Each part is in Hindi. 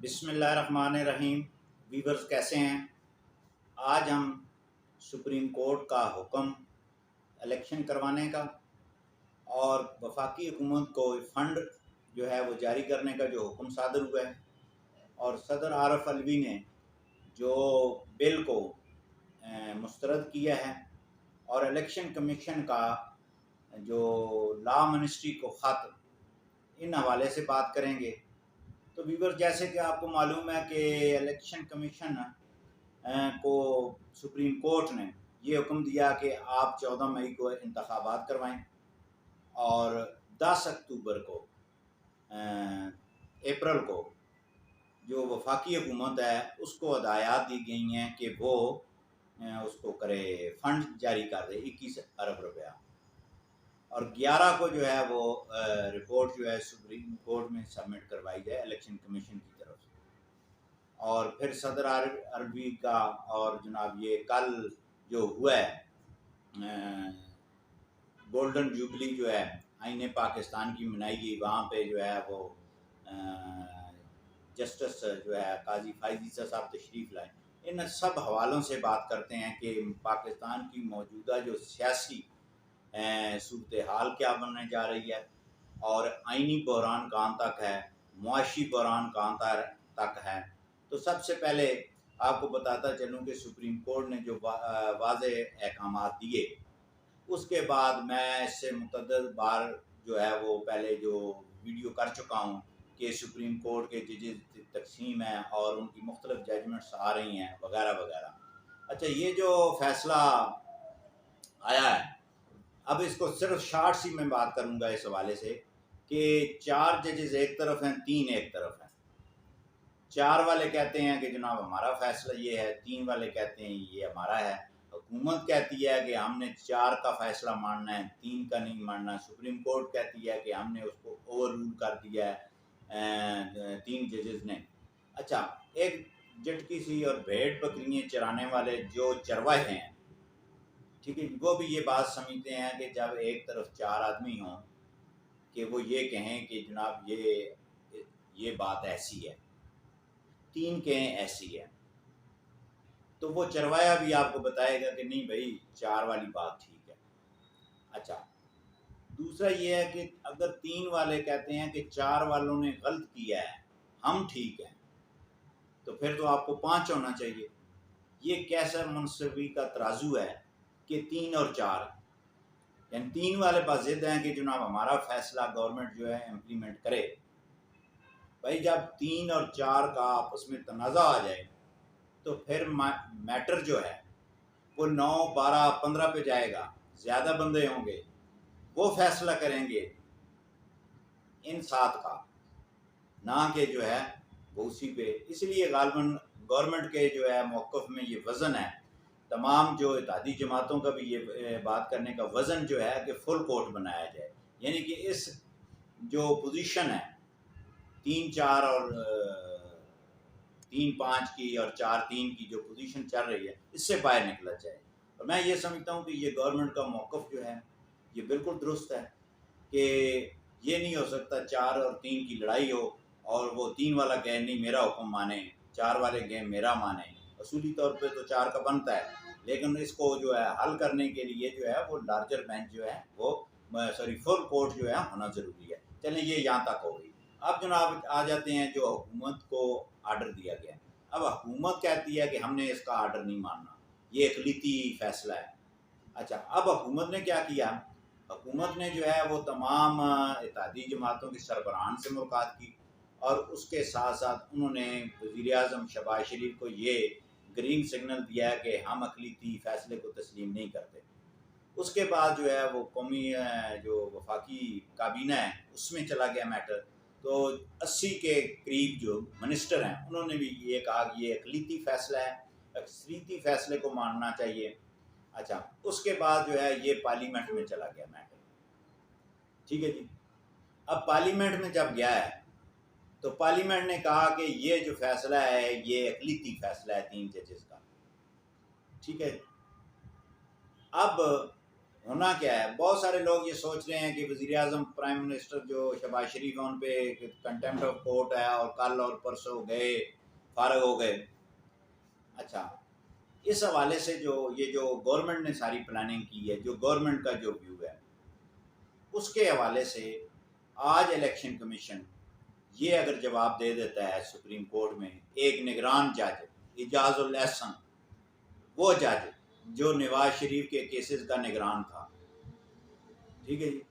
बिस्मिल्लाहिर्रहमानिर्रहीम। वीवर्स कैसे हैं? आज हम सुप्रीम कोर्ट का हुक्म इलेक्शन करवाने का और वफाकी हुकूमत को फ़ंड जो है वो जारी करने का जो हुक्म सादर हुआ है और सदर आरफ अलवी ने जो बिल को मुस्तरद किया है और इलेक्शन कमीशन का जो लॉ मिनिस्ट्री को ख़त, इन हवाले से बात करेंगे। तो व्यूअर्स, जैसे कि आपको मालूम है कि इलेक्शन कमीशन को सुप्रीम कोर्ट ने ये हुक्म दिया कि आप 14 मई को इंतखाबात करवाएं और 10 अक्टूबर को अप्रैल को जो वफाकी हुकूमत है उसको हदायत दी गई हैं कि वो उसको करे, फंड जारी कर दे 21 अरब रुपया, और 11 को जो है वो रिपोर्ट जो है सुप्रीम कोर्ट में सबमिट करवाई जाए इलेक्शन कमीशन की तरफ से। और फिर सदर अरबी का और जनाब ये कल जो हुआ है गोल्डन जुबली जो है आईने पाकिस्तान की मनाई गई, वहाँ पे जो है वो जस्टिस जो है काजी फायजी साहब तशरीफ़ लाए। इन सब हवालों से बात करते हैं कि पाकिस्तान की मौजूदा जो सियासी सूरत हाल क्या बनने जा रही है और आइनी बहरान कहाँ तक है, मुआशी बहरान कहाँ तक है। तो सबसे पहले आपको बताता चलूँ कि सुप्रीम कोर्ट ने जो वाज़े अहकामात दिए, उसके बाद मैं इससे मुतअद्दिद बार जो है वो पहले जो वीडियो कर चुका हूँ कि सुप्रीम कोर्ट के जजेस तकसीम है और उनकी मुख्तलिफ जजमेंट्स आ रही हैं वगैरह वगैरह। अच्छा, ये जो फैसला आया है, अब इसको सिर्फ शार्ट सी मैं बात करूंगा इस हवाले से कि 4 जजेस एक तरफ हैं, 3 एक तरफ हैं। 4 वाले कहते हैं कि जनाब हमारा फैसला ये है, 3 वाले कहते हैं ये हमारा है। हुकूमत कहती है कि हमने 4 का फैसला मानना है, 3 का नहीं मानना। सुप्रीम कोर्ट कहती है कि हमने उसको ओवर रूल कर दिया है 3 जजेस ने। अच्छा, एक झटकी सी और भेड़ बकरियाँ चराने वाले जो चरवाहे हैं, ठीक है, वो भी ये बात समझते हैं कि जब एक तरफ 4 आदमी हों कि वो ये कहें कि जनाब ये बात ऐसी है, 3 कहें ऐसी है, तो वो चरवाया भी आपको बताएगा कि नहीं भाई 4 वाली बात ठीक है। अच्छा, दूसरा ये है कि अगर 3 वाले कहते हैं कि 4 वालों ने गलत किया है, हम ठीक हैं, तो फिर तो आपको 5 होना चाहिए। ये कैसा मुनसबी का तराजू है कि 3 और 4, यानी 3 वाले पास जिद हैं कि जनाब हमारा फैसला गवर्नमेंट जो है इम्प्लीमेंट करे। भाई जब 3 और 4 का आपस में तनाज़ा आ जाए तो फिर मैटर जो है वो 9, 12, 15 पे जाएगा, ज़्यादा बंदे होंगे, वो फैसला करेंगे इन 7 का, ना कि जो है वो उसी पे। इसलिए गालबन गवर्नमेंट के जो है मौक़िफ़ में ये वज़न है, तमाम जो इत्तेहादी जमातों का भी ये बात करने का वज़न जो है कि फुल कोर्ट बनाया जाए, यानी कि इस जो पोजीशन है 3, 4 और 3, 5 की और 4, 3 की जो पोजीशन चल रही है, इससे बाहर निकला जाए। और मैं ये समझता हूँ कि ये गवर्नमेंट का मौक़िफ़ जो है ये बिल्कुल दुरुस्त है कि ये नहीं हो सकता 4 और 3 की लड़ाई हो और वो 3 वाला कहे नहीं मेरा हुक्म माने, 4 वाले कहे मेरा माने। असूली तौर पे तो 4 का बनता है, लेकिन इसको जो है हल करने के लिए जो है वो लार्जर बेंच जो है वो फुल कोर्ट जो है होना ज़रूरी है। चलें, ये यहाँ तक हो गई। अब जनाब आ जाते हैं जो हुकूमत को आर्डर दिया गया। अब हुकूमत कहती है कि हमने इसका आर्डर नहीं मानना, ये इकलीती फैसला है। अच्छा, अब हुकूमत ने क्या किया? हुकूमत ने जो है वो तमाम इत्तेहादी जमातों के सरबराहान से मुलाकात की और उसके साथ साथ उन्होंने वज़ीर-ए-आज़म शहबाज शरीफ को ये ग्रीन सिग्नल दिया है कि हम अक़लीती फ़ैसले को तस्लीम नहीं करते। उसके बाद जो है वो कौमी जो वफाकी काबीना है उसमें चला गया मैटर। तो 80 के करीब जो मिनिस्टर हैं उन्होंने भी ये कहा कि ये अक़लीती फ़ैसला है, अक्सरीती फ़ैसले को मानना चाहिए। अच्छा, उसके बाद जो है ये पार्लियामेंट में चला गया मैटर, ठीक है जी। अब पार्लियामेंट में जब गया है तो पार्लियामेंट ने कहा कि ये जो फैसला है ये अक़लीती फैसला है 3 जजेस का, ठीक है। अब होना क्या है, बहुत सारे लोग ये सोच रहे हैं कि वज़ीर आज़म प्राइम मिनिस्टर जो शहबाज शरीफ है उन पे कंटेम्प्ट ऑफ कोर्ट है और कल और परसों गए फारग हो गए। अच्छा, इस हवाले से जो गवर्नमेंट ने सारी प्लानिंग की है, जो गवर्नमेंट का जो व्यू है, उसके हवाले से आज इलेक्शन कमीशन ये अगर जवाब दे देता है सुप्रीम कोर्ट में, एक निगरान जज इजाजुल एहसन, वो जज जो नवाज शरीफ के केसेस का निगरान था, ठीक है जी,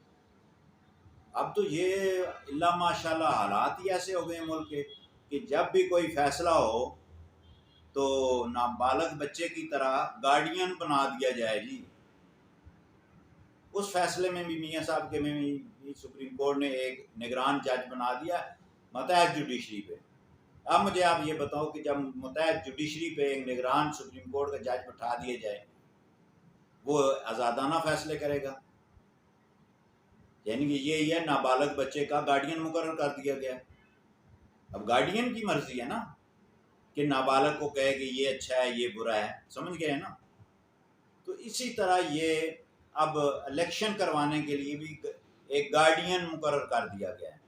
अब तो ये अल्लाह माशाल्लाह हालात ही ऐसे हो गए मुल्क के कि जब भी कोई फैसला हो तो नाबालग बच्चे की तरह गार्डियन बना दिया जाए जी। उस फैसले में भी मियाँ साहब के में भी सुप्रीम कोर्ट ने एक निगरान जज बना दिया मुतहद जुडिशरी पे। अब मुझे आप ये बताओ कि जब मुतहद जुडिशरी पे एक निगरान सुप्रीम कोर्ट का जज बैठा दिया जाए, वो आज़ादाना फैसले करेगा, यानी कि ये है नाबालग बच्चे का गार्डियन मुकर्रर कर दिया गया। अब गार्डियन की मर्जी है ना कि नाबालग को कहे कि ये अच्छा है ये बुरा है, समझ गए ना। तो इसी तरह ये अब इलेक्शन करवाने के लिए भी एक गार्डियन मुकर्रर कर दिया गया है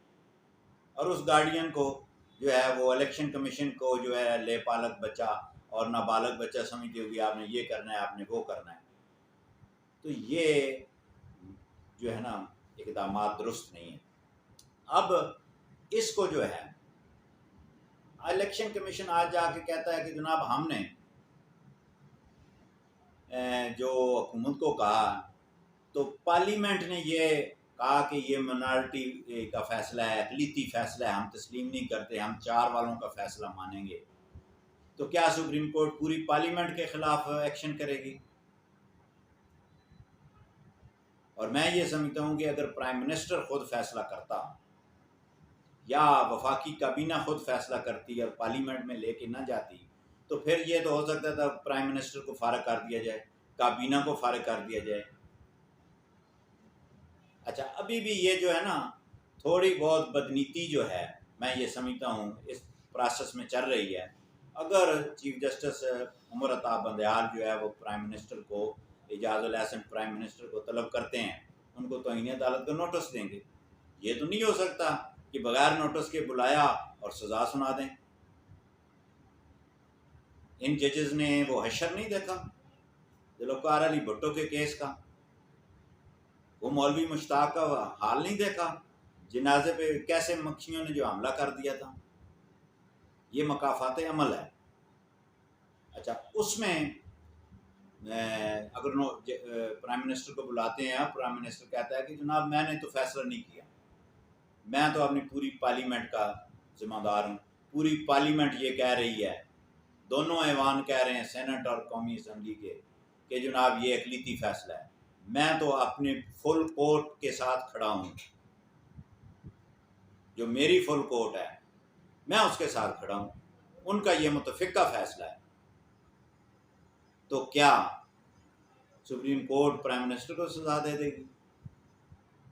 और उस गार्डियन को जो है वो इलेक्शन कमीशन को जो है लेपालक बच्चा और नाबालग बच्चा समझते होगी आपने ये करना है आपने वो करना है। तो ये जो है ना इकदाम दुरुस्त नहीं है। अब इसको जो है इलेक्शन कमीशन आज जाके कहता है कि जनाब हमने जो हुकूमत को कहा, तो पार्लियामेंट ने ये कहा कि ये मिनॉरिटी का फैसला है, अक़लीती फैसला है, हम तस्लीम नहीं करते, हम 4 वालों का फैसला मानेंगे। तो क्या सुप्रीम कोर्ट पूरी पार्लियामेंट के खिलाफ एक्शन करेगी? और मैं ये समझता हूँ कि अगर प्राइम मिनिस्टर खुद फैसला करता या वफाकी काबीना खुद फैसला करती और पार्लियामेंट में लेके ना जाती, तो फिर ये तो हो सकता था प्राइम मिनिस्टर को फारग कर दिया जाए, काबीना को फारग कर दिया जाए। अच्छा, अभी भी ये जो है ना थोड़ी बहुत बदनीति जो है, मैं ये समझता हूँ इस प्रोसेस में चल रही है। अगर चीफ जस्टिस उमर अता बंदयाल जो है वो प्राइम मिनिस्टर को इजाजुल एहसन प्राइम मिनिस्टर को तलब करते हैं, उनको तौहीन अदालत का नोटिस देंगे। ये तो नहीं हो सकता कि बगैर नोटिस के बुलाया और सज़ा सुना दें। इन जजेस ने वो हशर नहीं देखा जुल्फ़िकार अली भुट्टो के केस का, वो मौलवी मुश्ताक का हाल नहीं देखा, जनाजे पे कैसे मक्खियों ने जो हमला कर दिया था। ये मकाफात अमल है। अच्छा, उसमें अगर प्राइम मिनिस्टर को बुलाते हैं, प्राइम मिनिस्टर कहता है कि जनाब मैंने तो फैसला नहीं किया, मैं तो अपनी पूरी पार्लियामेंट का जिम्मेदार हूँ, पूरी पार्लियामेंट ये कह रही है, दोनों ऐवान कह रहे हैं सेनेट और कौमी असम्बली के कि जनाब ये अक़लीती फैसला है, मैं तो अपने फुल कोर्ट के साथ खड़ा हूँ, जो मेरी फुल कोर्ट है मैं उसके साथ खड़ा हूँ, उनका ये मुतफ़िक़ा फैसला है। तो क्या सुप्रीम कोर्ट प्राइम मिनिस्टर को सज़ा दे देगी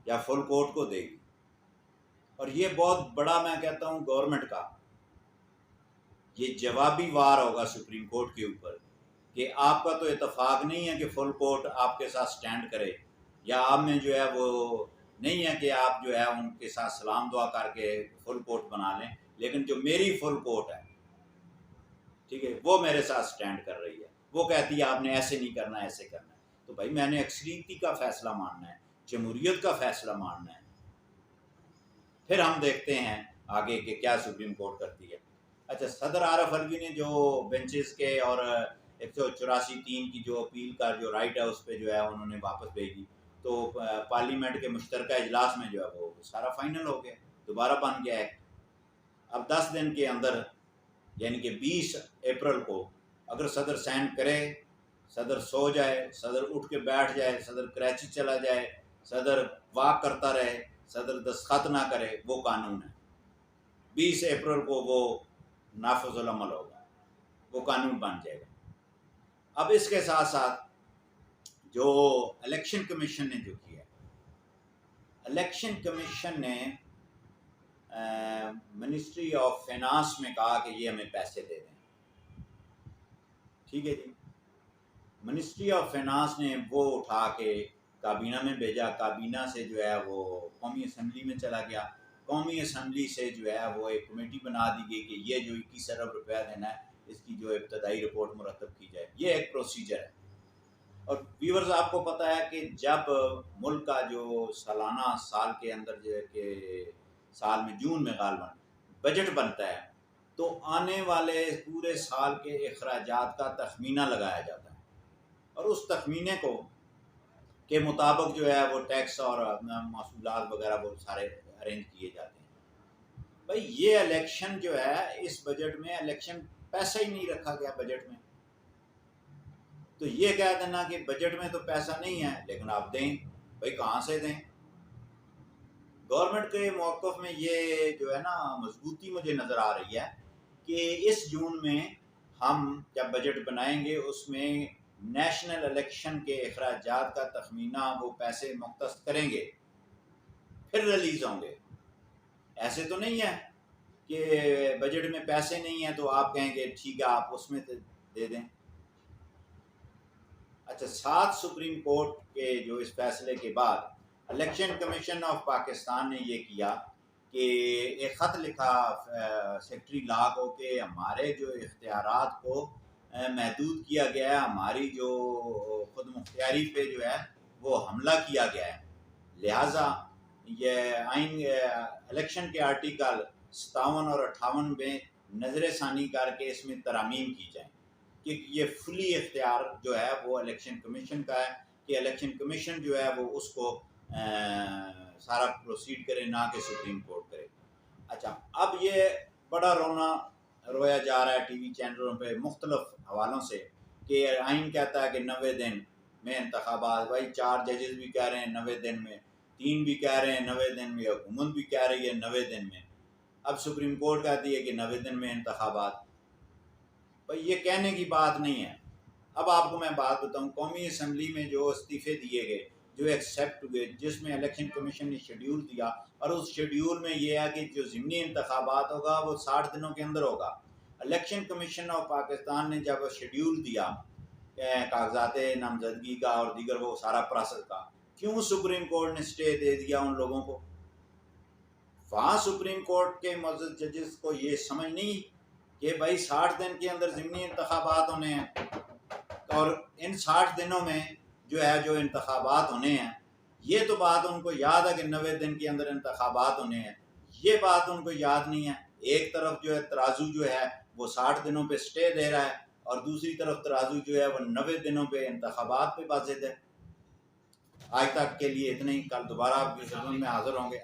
या फुल कोर्ट को देगी? और ये बहुत बड़ा, मैं कहता हूँ, गवर्नमेंट का ये जवाबी वार होगा सुप्रीम कोर्ट के ऊपर कि आपका तो इतफाक़ नहीं है कि फुल कोर्ट आपके साथ स्टैंड करे, या आप में जो है वो नहीं है कि आप जो है उनके साथ सलाम दुआ करके फुल कोर्ट बना लें, लेकिन जो मेरी फुल कोर्ट है, ठीक है, वो मेरे साथ स्टैंड कर रही है, वो कहती है आपने ऐसे नहीं करना ऐसे करना है। तो भाई मैंने अक्सरियती का फैसला मानना है, जमहूरियत का फैसला मानना है, फिर हम देखते हैं आगे के क्या सुप्रीम कोर्ट करती है। अच्छा, सदर आरफ अलवी ने जो बेंचेस के और 184(3) की जो अपील का जो राइट है उस पर जो है उन्होंने वापस भेजी, तो पार्लियामेंट के मुश्तरका इजलास में जो है वो सारा फाइनल हो गया, दोबारा बन गया है। अब 10 दिन के अंदर यानी कि 20 अप्रैल को अगर सदर साइन करे, सदर सो जाए, सदर उठ के बैठ जाए, सदर कराची चला जाए, सदर वाक करता रहे, सदर दस्तखत ना करे, वो कानून है। 20 अप्रैल को वो नाफिजुल अमल होगा, वो कानून बन जाएगा। अब इसके साथ साथ जो इलेक्शन कमीशन ने जो किया, इलेक्शन कमीशन ने मिनिस्ट्री ऑफ फाइनेंस में कहा कि ये हमें पैसे दे दें, ठीक है जी। मिनिस्ट्री ऑफ फाइनेंस ने वो उठा के काबीना में भेजा, काबीना से जो है वो कौमी असम्बली में चला गया, कौमी असम्बली से जो है वो एक कमेटी बना दी गई कि ये जो 21 अरब रुपया देना है इसकी जो इब्तदाई रिपोर्ट मुरतब की जाए। ये एक प्रोसीजर है। और व्यूअर्स, आपको पता है कि जब मुल्क का जो सालाना साल के अंदर जो है कि साल में जून में गालबन बजट बनता है, तो आने वाले पूरे साल के अखराजात का तखमीना लगाया जाता है और उस तखमीने को के मुताबिक जो है वो टैक्स और महसूलात वगैरह वो सारे अरेंज किए जाते हैं। भाई ये इलेक्शन जो है, इस बजट में इलेक्शन पैसा ही नहीं रखा गया बजट में। तो ये कह देना कि बजट में तो पैसा नहीं है लेकिन आप दें, भाई कहाँ से दें? गवर्नमेंट के मौक़िफ़ में ये जो है ना मजबूती मुझे नज़र आ रही है कि इस जून में हम जब बजट बनाएंगे उसमें नेशनल इलेक्शन के अखराजात का तखमीना वो पैसे मुख्तस करेंगे, फिर रिलीज़ होंगे। ऐसे तो नहीं है कि बजट में पैसे नहीं हैं तो आप कहेंगे ठीक है आप उसमें दे दें। अच्छा, 7 सुप्रीम कोर्ट के जो इस फैसले के बाद इलेक्शन कमीशन ऑफ पाकिस्तान ने ये किया कि एक ख़त लिखा सेक्रेटरी लॉ को कि हमारे जो इख्तियारात को महदूद किया गया है, हमारी जो खुद मुख्तियारी पे जो है वो हमला किया गया है, लिहाजा ये आइन इलेक्शन के आर्टिकल 57 और 58 में नज़र षानी करके इसमें तरामीम की जाए कि ये फुली इख्तियार जो है वो इलेक्शन कमीशन का है कि इलेक्शन कमीशन जो है वो उसको सारा प्रोसीड करे, ना कि सुप्रीम कोर्ट करे। अच्छा, अब ये बड़ा रोया जा रहा है टीवी चैनलों पे मुख्तलिफ हवालों से कि आइन कहता है कि 90 दिन में इंतखाबात। भाई 4 जजेस भी कह रहे हैं 90 दिन में, 3 भी कह रहे हैं 90 दिन में, हुकूमत भी कह रही है 90 दिन में, अब सुप्रीम कोर्ट कहती है कि 90 दिन में इंतखाबात। भाई ये कहने की बात नहीं है। अब आपको मैं बात बताऊं, कौमी असम्बली में जो इस्तीफ़े दिए गए, जो एक्सेप्ट हुए, जिसमें इलेक्शन कमीशन ने शेड्यूल दिया और उस शेड्यूल में ये है कि जो ज़िमनी इंतखाबात होगा वो 60 दिनों के अंदर होगा। इलेक्शन कमीशन ऑफ पाकिस्तान ने जब शेड्यूल दिया कागजात नामजदगी का और दीगर वो सारा प्रोसेस का, क्यों सुप्रीम कोर्ट ने स्टे दे दिया उन लोगों को? वहाँ सुप्रीम कोर्ट के मौजूद जजेस को ये समझ नहीं कि भाई 60 दिन के अंदर ज़िमनी इंतखाबात होने हैं और इन 60 दिनों में जो है जो इंतखाबात होने हैं, ये तो बात उनको याद है कि 90 दिन के अंदर इंतखाबात होने हैं, ये बात उनको याद नहीं है। एक तरफ जो है तराजू जो है वो 60 दिनों पे स्टे दे रहा है और दूसरी तरफ तराजू जो है वो 90 दिनों पे इंतखाबात पे बाज़िद है। आज तक के लिए इतने ही, कल दोबारा आपकी खिदमत में हाजिर होंगे।